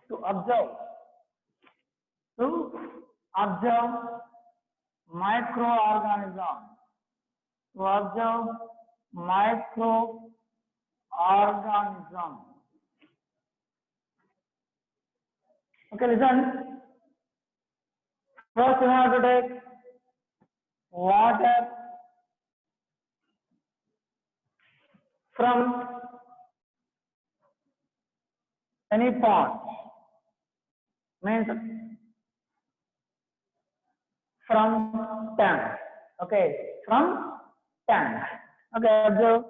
to observe microorganism, to observe microorganism. Okay, listen. First, you have to take water from any pot, means from tank. Okay, from tank. Okay, observe.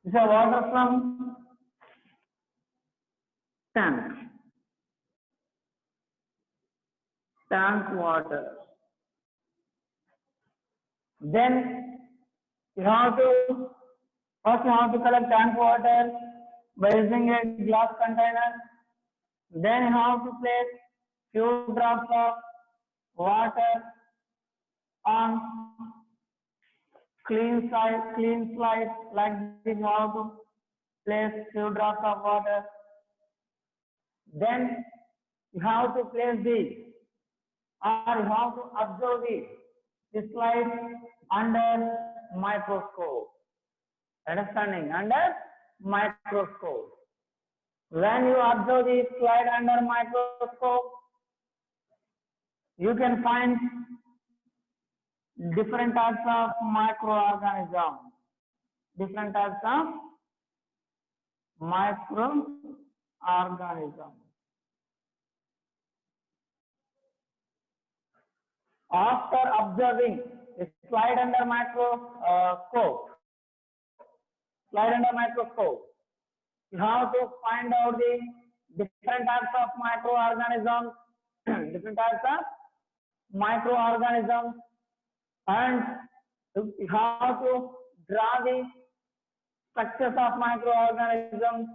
This is water from tank. Tank water. Then you have to collect tank water by using a glass container. Then you have to place few drops of water on clean slide like this. You have to place few drops of water. Then you have to place this, or you have to observe this slide under microscope. Understanding? Under microscope. When you observe this slide under microscope, you can find different types of microorganisms. Different types of microorganisms. After observing a slide under microscope, you have to find out the different types of microorganisms, and you have to draw the structures of microorganisms,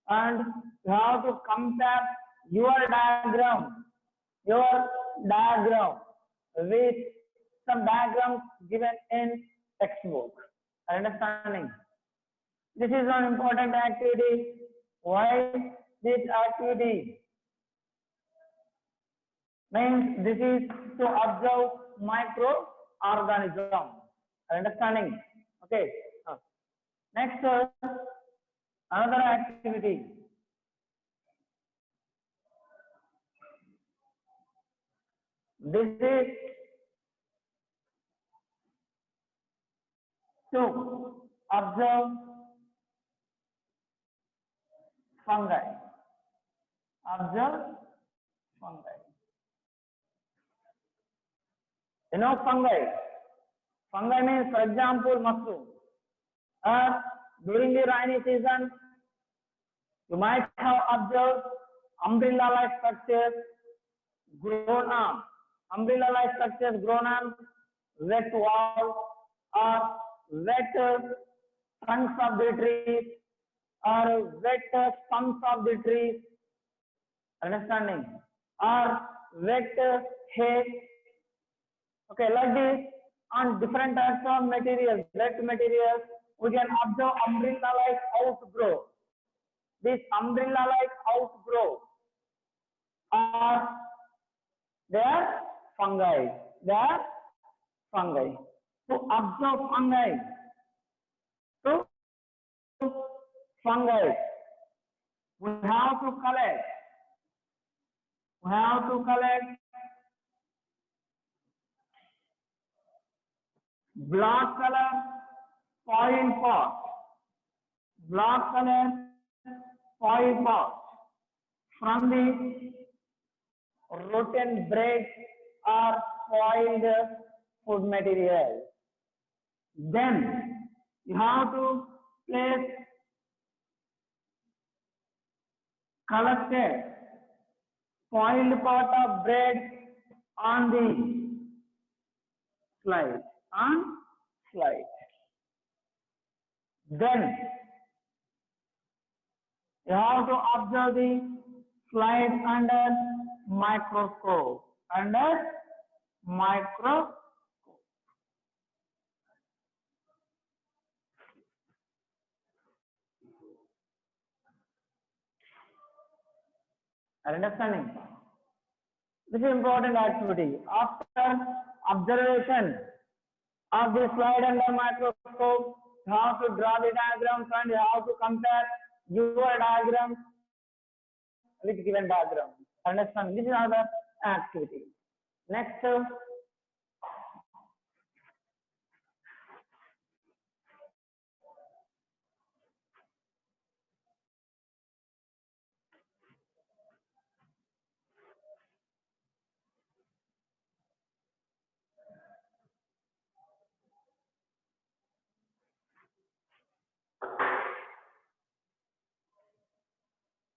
and you have to compare your diagram with some diagrams given in textbook. Understanding? This is an important activity. Why this activity? Means this is to observe microorganism. Understanding? Okay. Next, another activity. This is to observe fungi. Observe fungi. You know fungi. Fungi means, for example, mushroom. During the rainy season, you might have observed umbrella-like structures grown on wet walls or wet trunks of the trees or wet stumps of the trees. Understanding? Or wet hay. Okay, like this, on different types of materials, wet materials, we can observe umbrella-like outgrowth. This umbrella-like outgrowth are their fungi. To observe fungi, we have to collect black color foil pot from the rotten bread or spoiled food material. Then you have to place collected spoiled pot of bread on the slide. Then you have to observe the slide under microscope. Are you understanding? This is important activity. After observation of the slide under microscope, you have to draw the diagrams and you have to compare your diagram with given diagram. Understand? This is another activity. Next,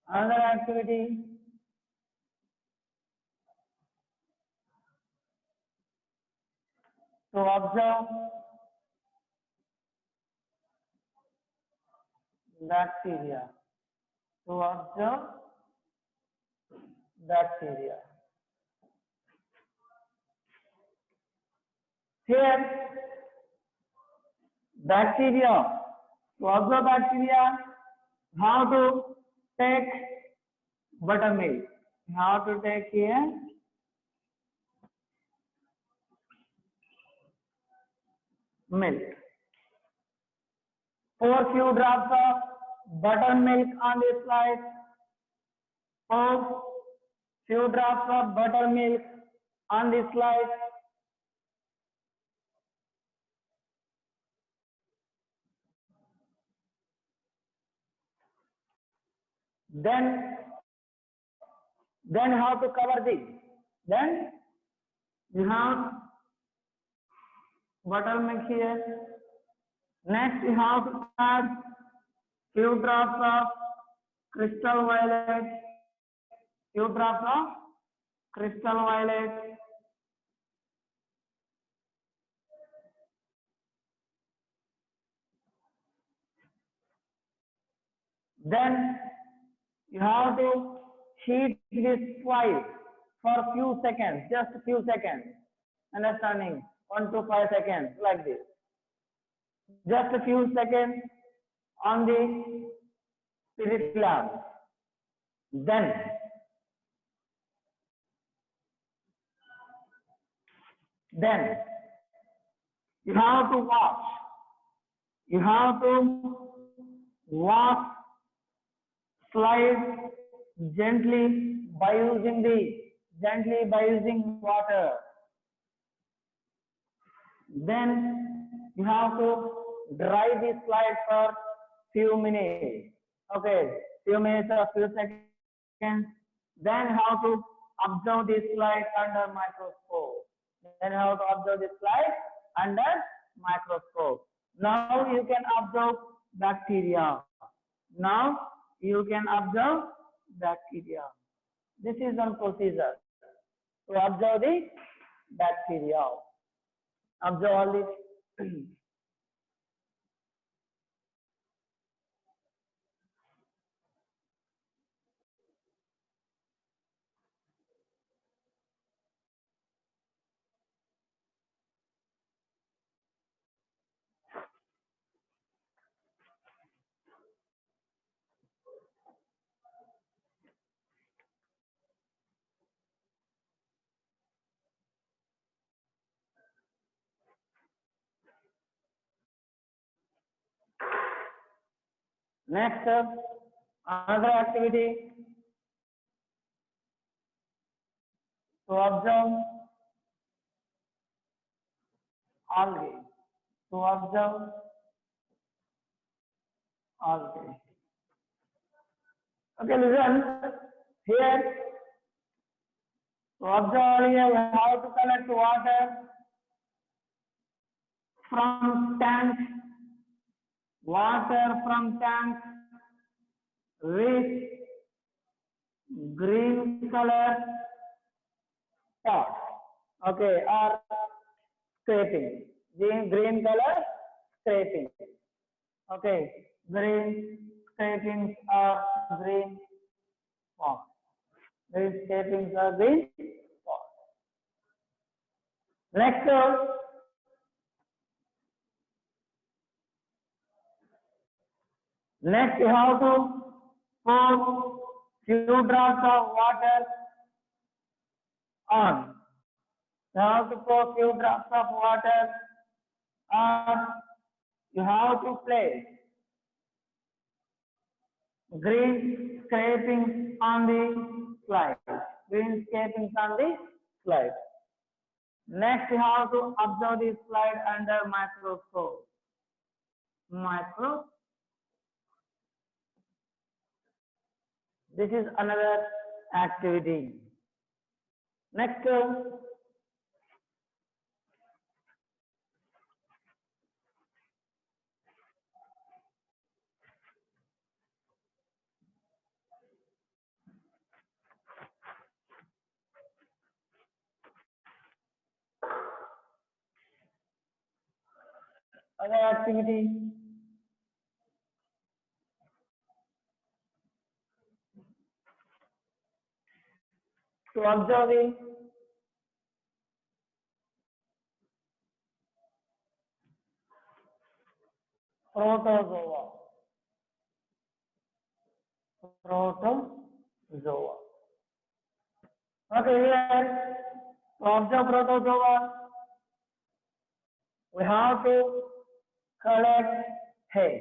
another activity. To observe bacteria. To observe bacteria. Here, bacteria. To observe bacteria, how to take buttermilk. How to take here milk. Pour few drops of buttermilk on this slide. Pour few drops of buttermilk on this slide. Then how to cover this? Then you have buttermilk here. Next you have to add few drops of crystal violet. Few drops of crystal violet. Then you have to heat this slide for few seconds, just a few seconds. Understanding? 1 to 5 seconds, like this. Just a few seconds on the spirit lamp. Then you have to wash. You have to wash slide gently by using water. Then you have to dry this slide for few minutes. Okay, few minutes or few seconds. Then how to observe this slide under microscope. Now you can observe bacteria. This is one procedure to observe the bacteria. Observe all this. Next, another activity to observe algae. Okay, listen. Here, to observe algae, we have to collect water from tanks. With green color pot. Okay, or scraping. Green color scraping. Okay, green scrapings or green pot. Green scrapings or green pot. Next, you have to pour few drops of water on. You have to pour few drops of water, or you have to place green scrapings on the slide. Green scrapings on the slide. Next, you have to observe the slide under microscope. This is another activity. Next, other activity. To observe the protozoa. Okay, here to observe protozoa, we have to collect hay.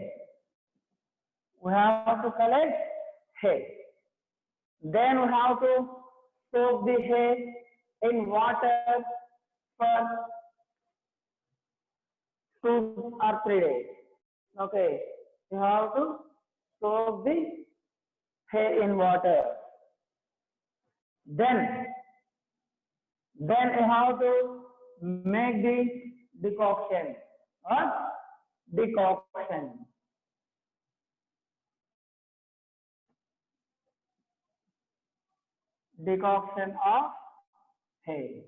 Then we have to soak the hay in water for 2 or 3 days. Okay, you have to soak the hay in water. Then you have to make the decoction. Decoction of hay.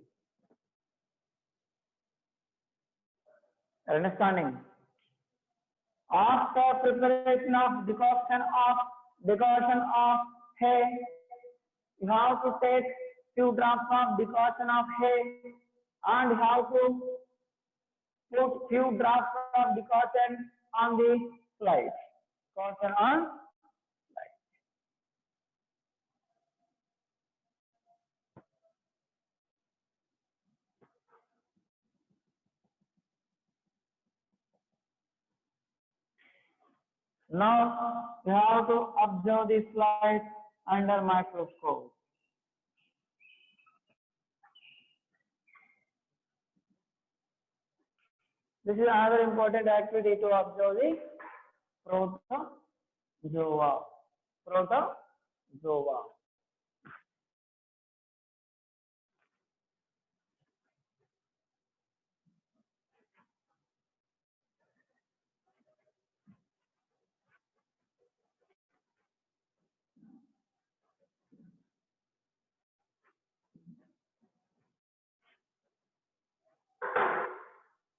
Understanding? After preparation of decoction of hay, you have to take few drops of decoction of hay and you have to put few drops of decoction on the slide. Now you have to observe the slide under microscope. This is another important activity to observe the protozoa.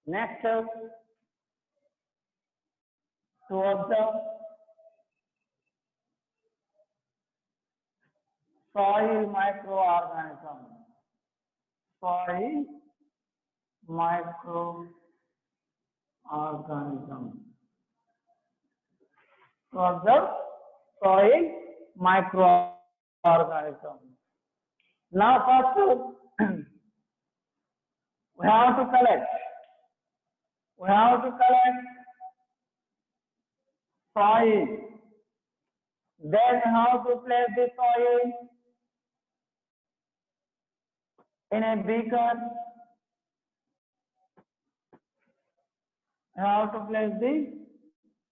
Next, to observe soil microorganism. To observe soil microorganism. Now first we have to collect soil. Then how to place the soil in a beaker. How to place the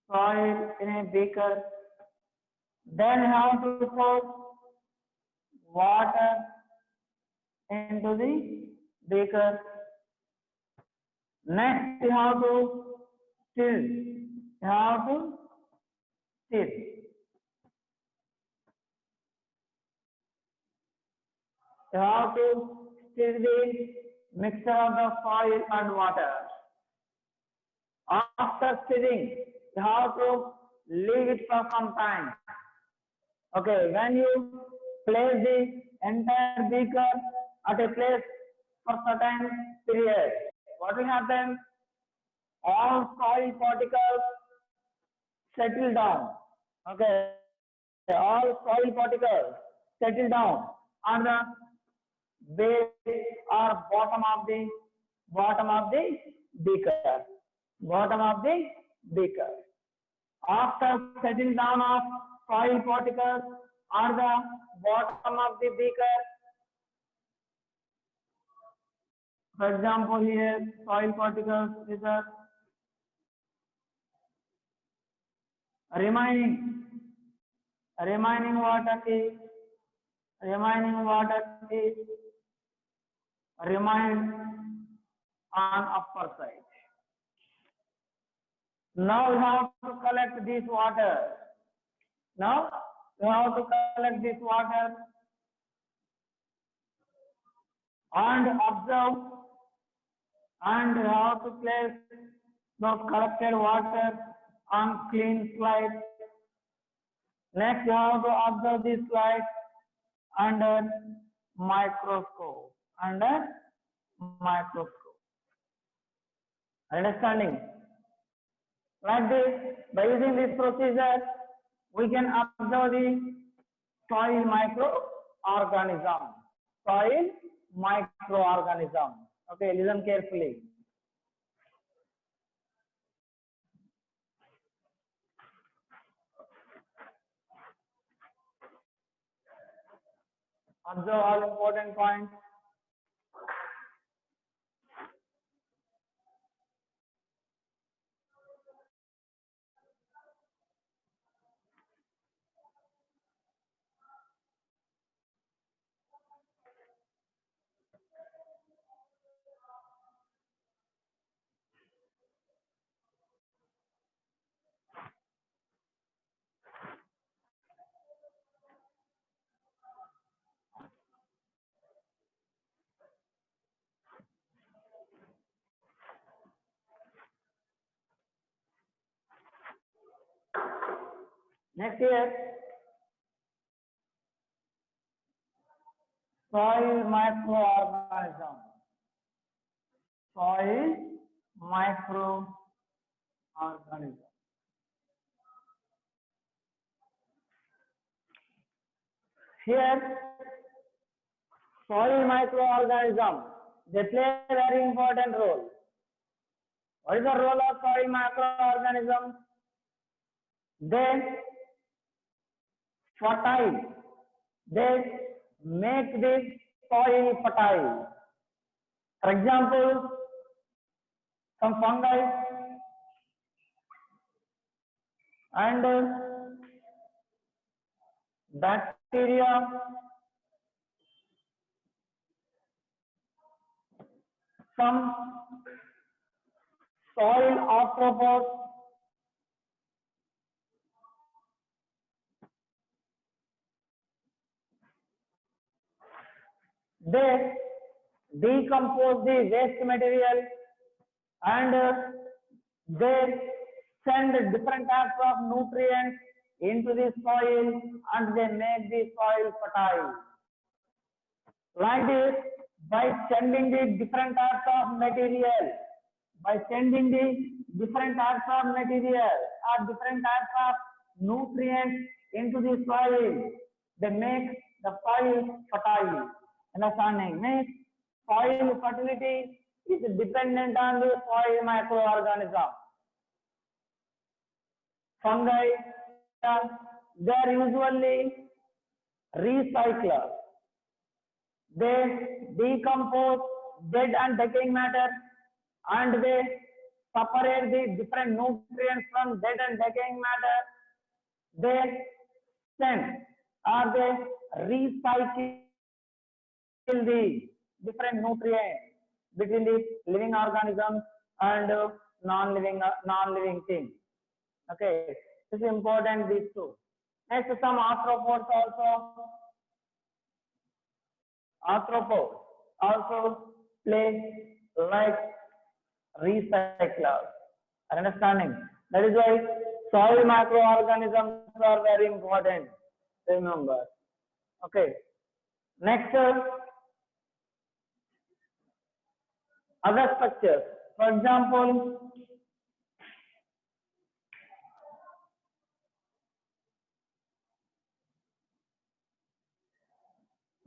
soil in a beaker. Then how to pour water into the beaker. Next, you have to stir. You have to stir the mixture of the soil and water. After stirring, you have to leave it for some time. Okay, when you place the entire beaker at a place for certain period, what will happen? All soil particles settle down. Okay, all soil particles settle down on the base or bottom of the beaker. Bottom of the beaker. After settling down of soil particles on the bottom of the beaker, for example, here soil particles is a remaining water is remain on upper side. Now we have to collect this water. And observe, and you have to place the collected water on clean slide. Next, you have to observe this slide under microscope. Understanding? Like this, by using this procedure, we can observe the soil microorganism. Okay, listen carefully. Observe all important points. Next here, soil microorganism. Here, soil microorganism, they play a very important role. What is the role of soil microorganisms? They make the soil fertile. For example, some fungi and bacteria, some soil arthropods, they decompose the waste material and they send different types of nutrients into the soil and they make the soil fertile. Like this, by sending the different types of material, or different types of nutrients into the soil, they make the soil fertile. Understanding? Means soil fertility is dependent on the soil microorganism. Fungi, they are usually recyclers. They decompose dead and decaying matter and they separate the different nutrients from dead and decaying matter. They send or they recycle the different nutrients between the living organisms and non-living things. Okay, this is important, these two. Next, some arthropods also play like recyclers. Understanding? That is why soil microorganisms are very important. Remember. Okay. Next, other structures. For example,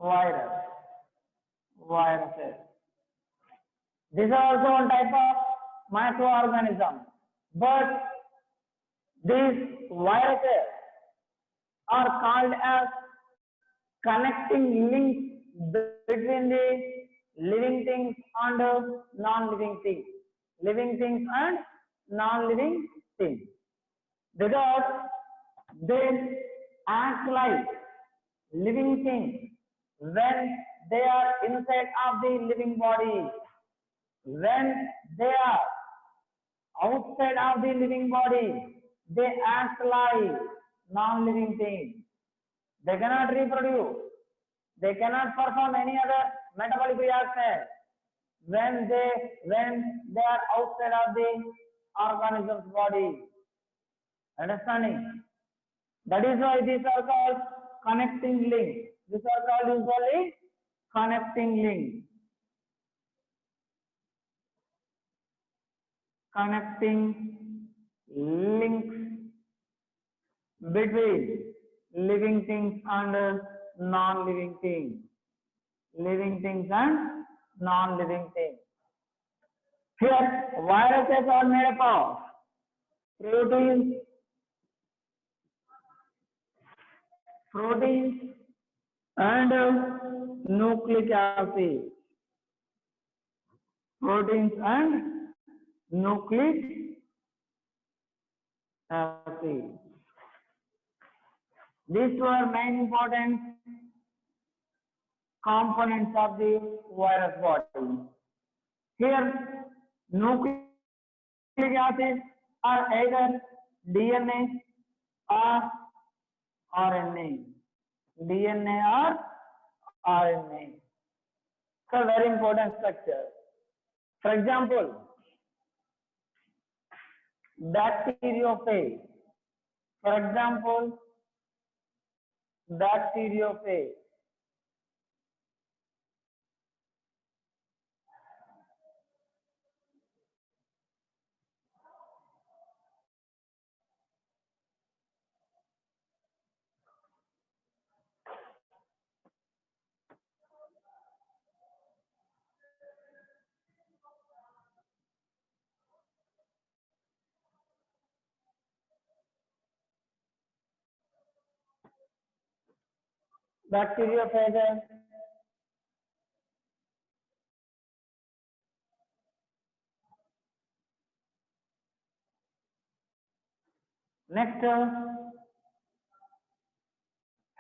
virus, viruses. This is also one type of microorganism, but these viruses are called as connecting links between the living things and non-living things. Living things and non-living things. Because they act like living things when they are inside of the living body. When they are outside of the living body, they act like non-living things. They cannot reproduce. They cannot perform any other metabolic reaction when they are outside of the organism's body. Understanding? That is why these are called connecting links. These are called usually connecting links. Connecting links between living things and non-living things. Living things and non-living things. Here, viruses are made up of proteins and nucleic acid. Proteins and nucleic acid. These were main important components of the virus body. Here, nucleic acids are either DNA or RNA. DNA or RNA. So very important structure. For example, bacteriophage. For example, bacteriophage. Bacteriophage. Next,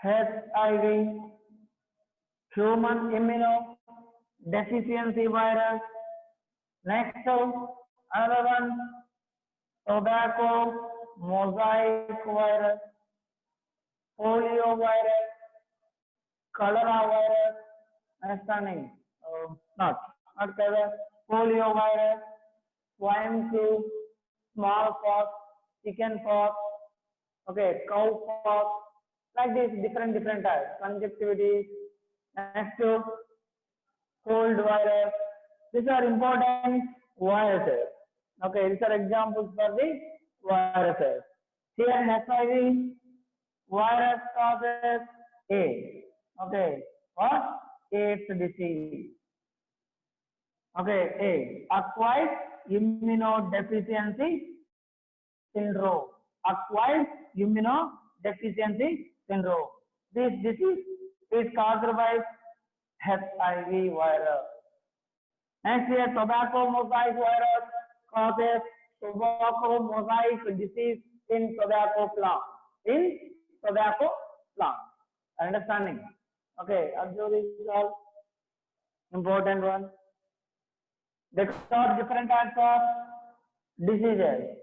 HIV, human immunodeficiency virus. Next, another one, tobacco mosaic virus, polio virus, cholera virus. Understanding? Not cholera, polio virus, swine flu, smallpox, chickenpox, okay, cowpox, like this, different types, conjunctivitis. Next, cold virus. These are important viruses. Okay, these are examples for the viruses. Here, HIV virus causes AIDS. Okay, what? AIDS disease. Okay, AIDS, acquired immunodeficiency syndrome. Acquired immunodeficiency syndrome. This disease is caused by HIV virus. Next here, tobacco mosaic virus causes tobacco mosaic disease in tobacco plant. In tobacco plant. Understanding? Okay, observe this is all important one. They cause different types of diseases.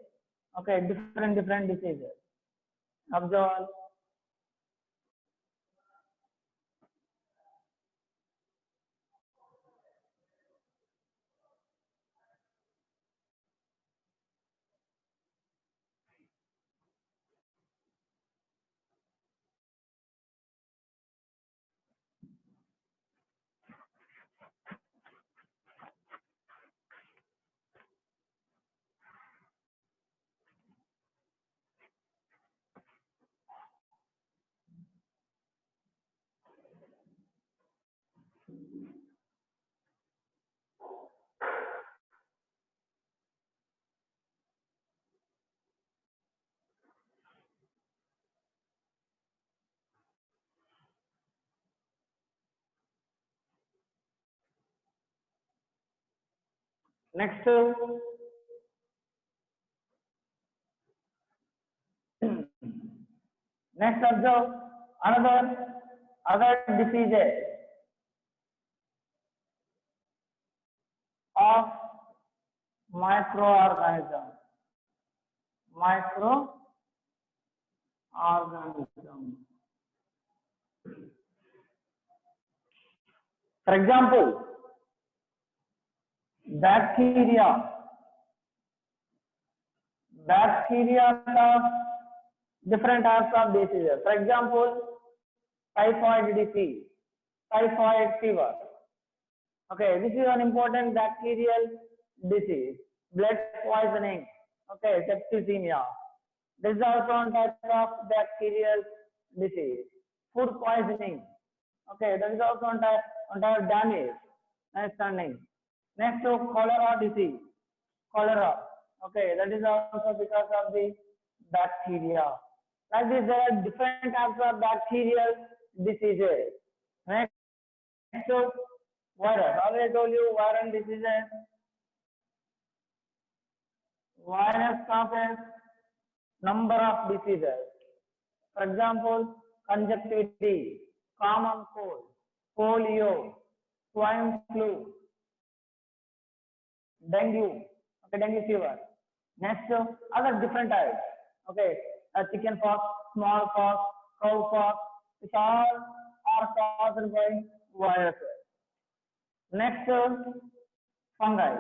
Okay, different diseases. Observe. Next, next observe other diseases of microorganism. For example, bacteria have different types of diseases. For example, typhoid disease, typhoid fever. Okay, this is an important bacterial disease. Blood poisoning. Okay, septicemia. This is also one type of bacterial disease. Food poisoning. Okay, that is also one type of damage. Understanding. Next to cholera disease. Cholera. Okay, that is also because of the bacteria. Like this, there are different types of bacterial diseases. Next to virus. Already told you viral diseases. Virus causes number of diseases. For example, conjunctivitis, common cold, polio, swine flu, dengue, okay, dengue fever. Next, other different types. Okay, chicken pox, smallpox, cowpox, which all are caused by viruses. Next, fungi.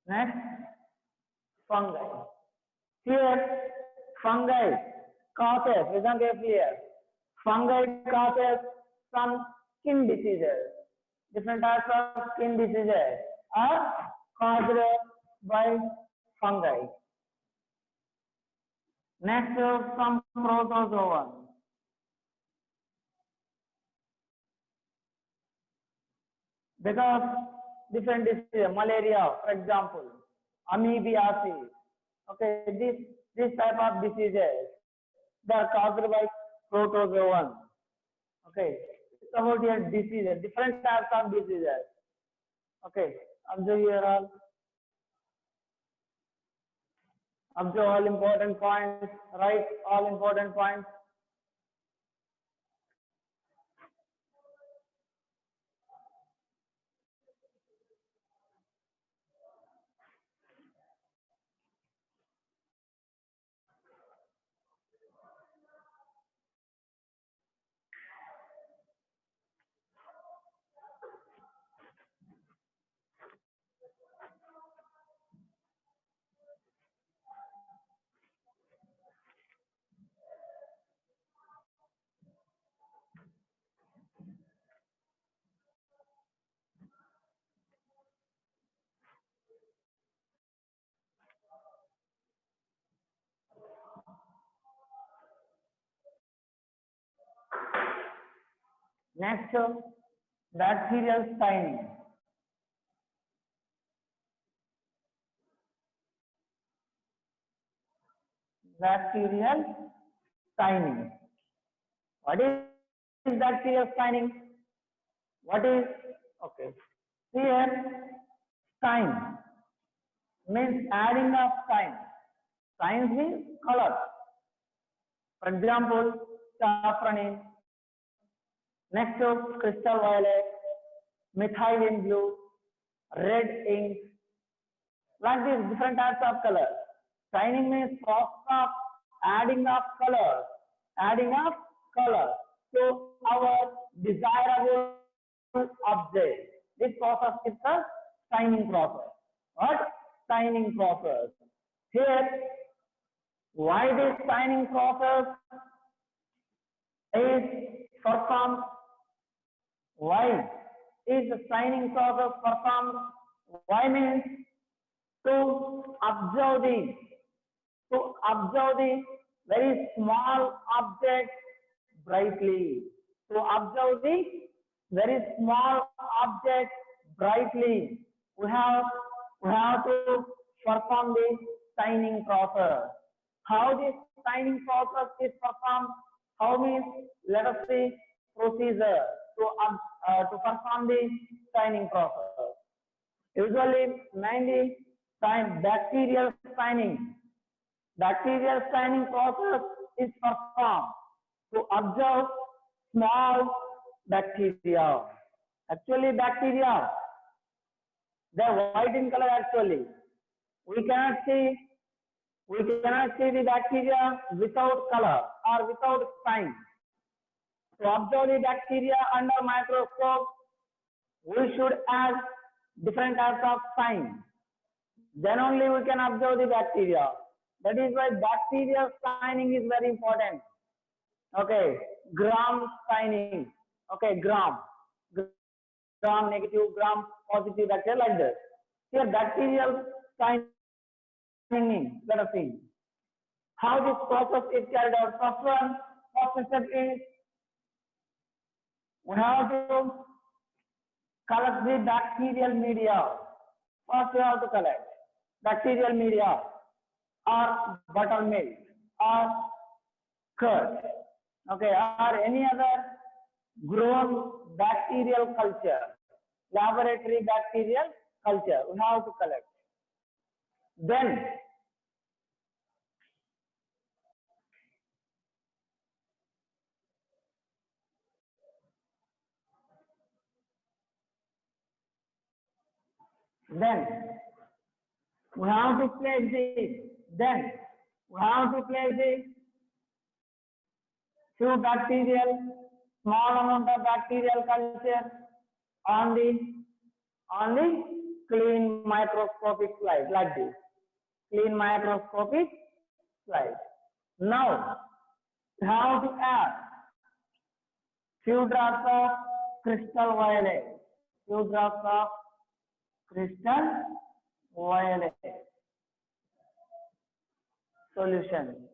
Next, fungi. Here, fungi causes, listen carefully here, fungi causes some skin diseases. Different types of skin diseases are caused by fungi. Next, some protozoan. Because different diseases, malaria, for example, amoebiasis. Okay, this type of diseases, they are caused by protozoan. Okay, it's about your diseases, different types of diseases. Okay, observe here all. Observe all important points, write all important points. Next, bacterial staining. Bacterial staining. What is bacterial staining? What is, okay, here, stain means adding of stain. Stain means color. For example, saffronin. Next, crystal violet, methylene blue, red ink. Like this, different types of colors. Staining means process of adding of color to our desirable object. This process is the staining process. What? Staining process. Here, why this staining process is performed? Why is the staining process performed? Why means to observe the very small object brightly. To observe the very small object brightly, we have to perform the staining process. How this staining process is performed? How means, let us see procedure to perform the staining process. Usually, mainly bacterial staining. Bacterial staining process is performed to observe small bacteria. Actually, bacteria, they're white in color actually. We cannot see the bacteria without color or without sign. To observe the bacteria under microscope, we should add different types of signs. Then only we can observe the bacteria. That is why bacterial staining is very important. Okay, gram staining. Okay, gram negative, gram positive, bacteria like this. Here, bacterial staining. Let us see how this process is carried out. First step is we have to collect the bacterial media. First, we have to collect bacterial media or buttermilk or curd, okay, or any other grown bacterial culture, laboratory bacterial culture. We have to collect. Then, we have to place the few small amount of bacterial culture on the clean microscopic slide like this. Clean microscopic slide. Now, we have to add few drops of crystal violet. Few drops of crystal violet solution.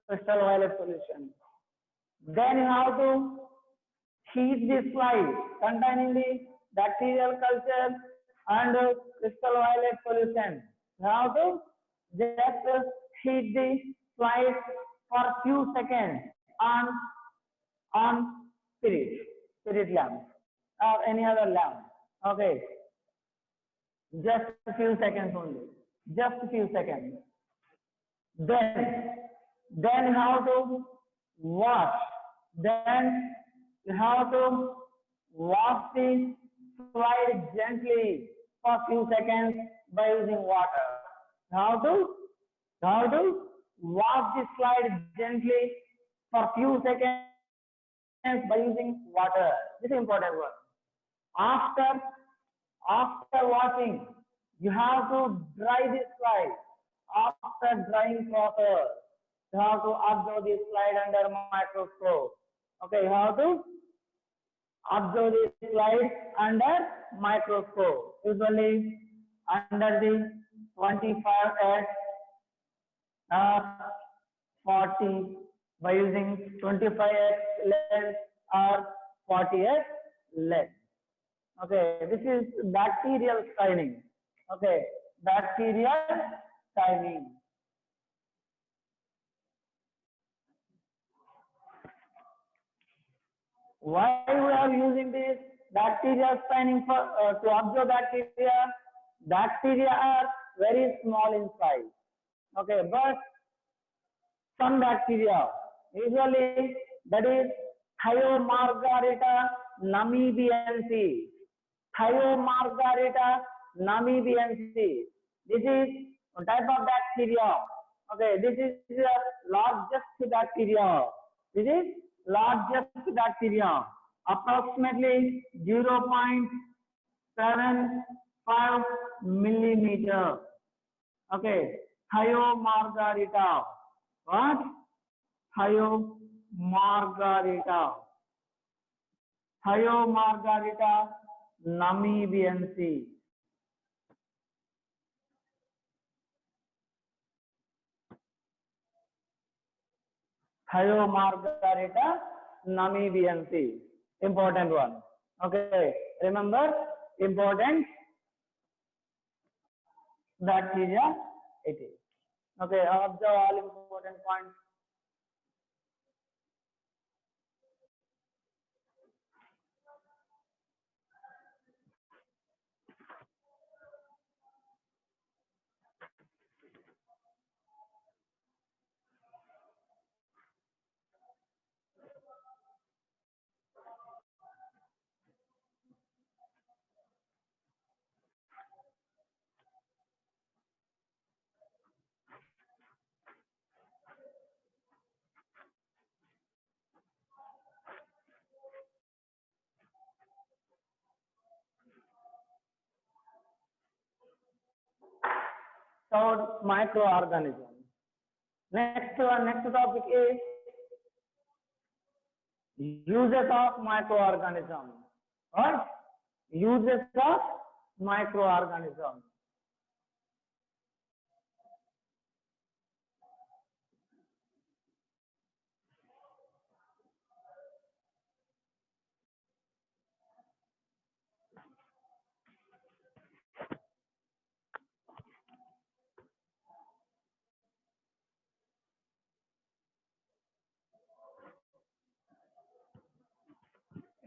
Crystal violet solution. Then you have to heat the slide containing the bacterial culture and crystal violet solution. You have to just heat the slide for few seconds on spirit lamp or any other lamp. Okay, just a few seconds only. Just a few seconds. Then you have to wash. Then you have to wash the slide gently for a few seconds by using water. You have to wash the slide gently for a few seconds by using water. This is important one. After washing, you have to dry the slide. After drying process, you have to observe the slide under microscope. Okay, you have to observe the slide under microscope. Usually under the 25x 40 by using 25x lens or 40x lens. Okay, this is bacterial staining. Okay, bacterial staining. Why we are using this bacterial staining for to observe bacteria? Bacteria are very small in size. Okay, but some bacteria, usually that is Thiomargarita namibiensis. Thiomargarita namibiensis. This is a type of bacteria. Okay, this is the largest bacteria. This is largest bacteria, approximately 0.75 millimeter. Okay, Thiomargarita. What? Thiomargarita. Thiomargarita namibiensis. Thiomargarita namibiensis. Important one. Okay, remember, important bacteria it is. Okay, observe all important points. Third, microorganism. Next topic is uses of microorganism. Right? Uses of microorganism.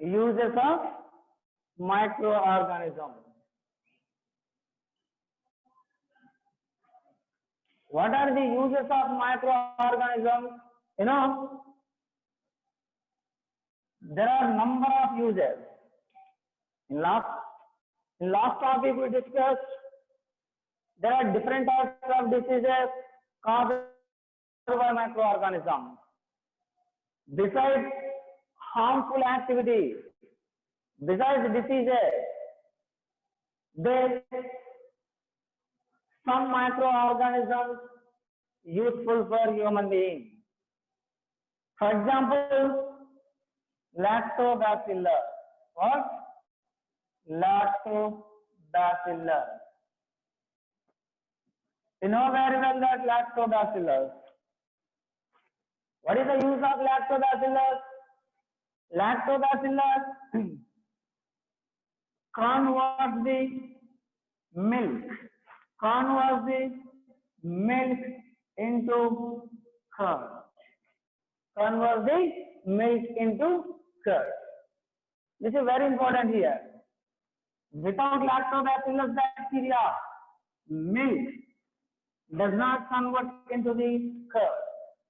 Uses of microorganism. What are the uses of microorganisms? You know, there are number of uses. In last topic we discussed there are different types of diseases caused by microorganisms. Besides harmful activity, besides diseases, there some microorganisms useful for human beings. For example, lactobacillus. What? Lactobacillus. You know very well that lactobacillus. What is the use of lactobacillus? Lactobacillus converts the milk into curd. Converts the milk into curd. This is very important here. Without lactobacillus bacteria, milk does not convert into the curd.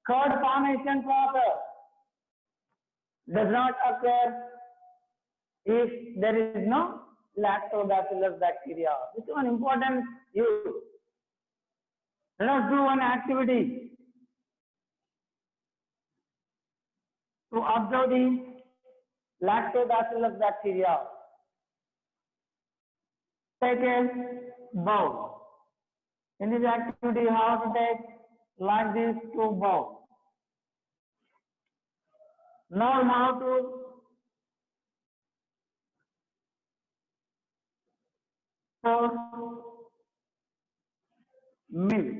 Curd formation process does not occur if there is no lactobacillus bacteria. This is an important use. Let us do one activity to observe the lactobacillus bacteria. Take a bowl. In this activity, you have to take like this 2 bowls. Now you have to pour milk,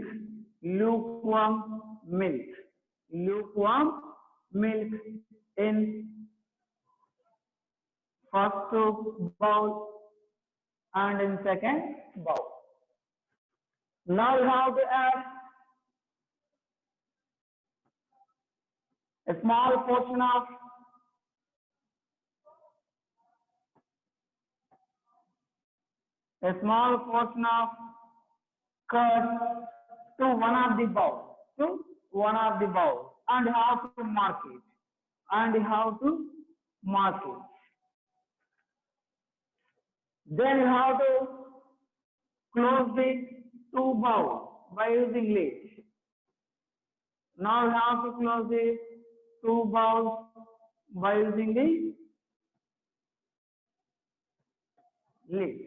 lukewarm milk in first bowl and in second bowl. Now you have to add a small portion of curd to one of the bowls, and you have to mark it. Then you have to close the 2 bowls by using lid. Now you have to close the 2 bowls by using the lid.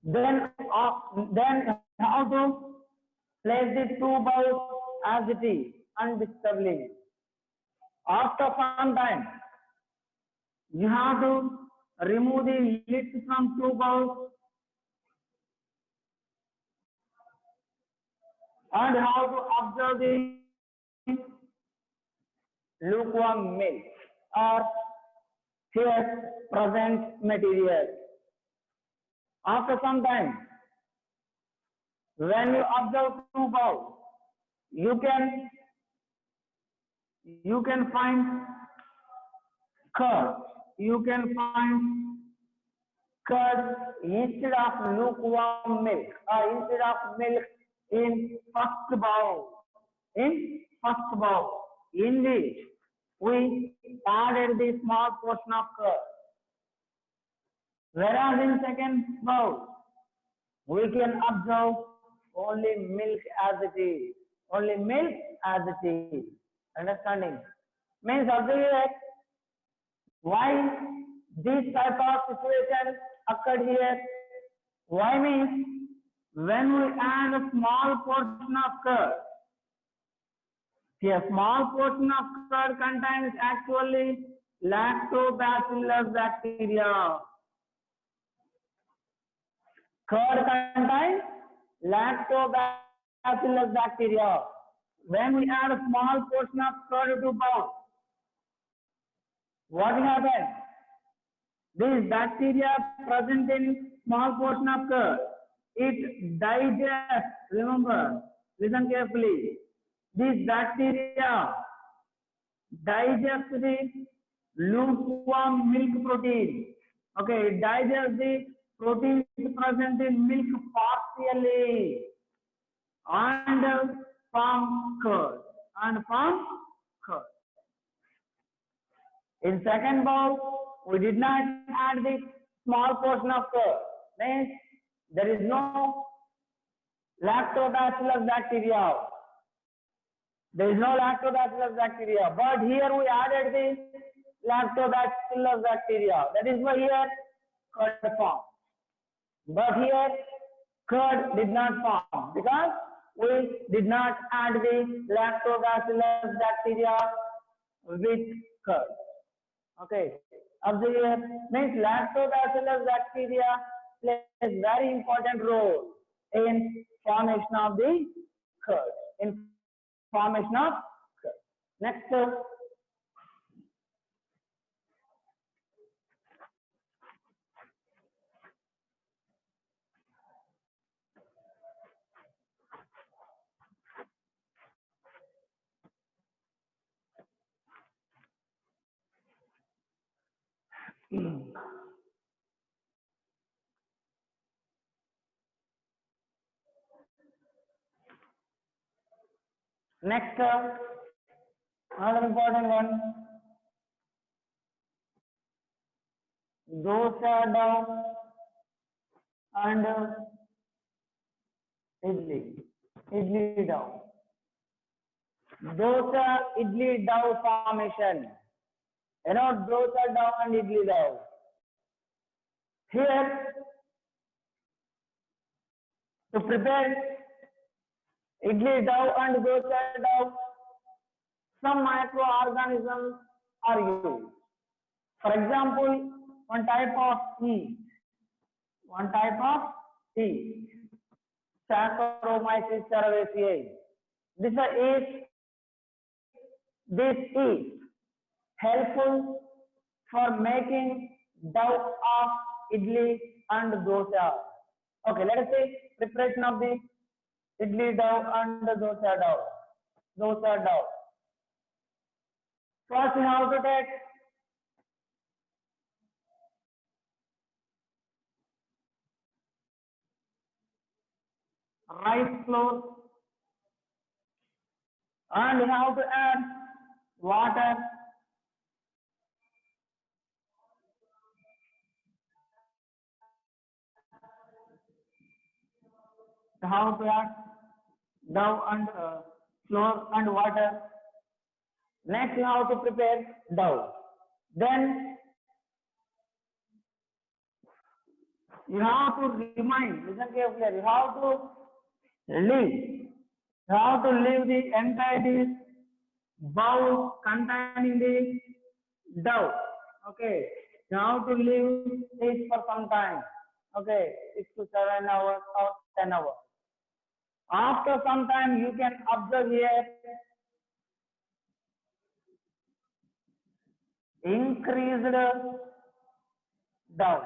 Then how to place the 2 bowls as it is undisturbedly. After some time, you have to remove the lid from 2 bowls and how to observe the lukewarm milk or here present material. After some time, when you observe 2 bowls, you can find curd. Instead of lukewarm milk or instead of milk in first bowl. In which we added the small portion of curd. Whereas in second bowl, we can observe only milk as it is. Understanding? Means observe why This type of situation occurred here. Why means when we add a small portion of curd, see, a small portion of curd contains actually lactobacillus bacteria. Curd contains lactobacillus bacteria. When we add a small portion of curd to bowl, what happens? This bacteria present in small portion of curd, it digests. Remember, listen carefully. This bacteria digests the lukewarm milk protein. Okay, it digests the proteins present in milk partially and form curd. In second bowl, we did not add the small portion of curd. Means there is no lactobacillus bacteria. There is no lactobacillus bacteria. But here we added the lactobacillus bacteria. That is why here curd formed. But here curd did not form because we did not add the lactobacillus bacteria with curd. Okay, observe here, means lactobacillus bacteria plays a very important role in formation of the curd. Next, next, another important one, dosa dough and idli dough. Dosa idli dough formation. You know, dosa dough and idli dough. Here, to prepare idli dough and dosa dough, some microorganisms are used. For example, one type of yeast, Saccharomyces cerevisiae. This is helpful for making dough of idli and dosa. Okay, let us say preparation of the idli dough and the dosa dough. First, we have to take rice flour and we have to add water. We have to add dough and flour and water. Next, you have to prepare dough. Then you have to listen carefully, you have to leave the entire bowl containing the dough. Okay, you have to leave it for some time. Okay, 6 to 7 hours or 10 hours. After some time, you can observe here increased dough.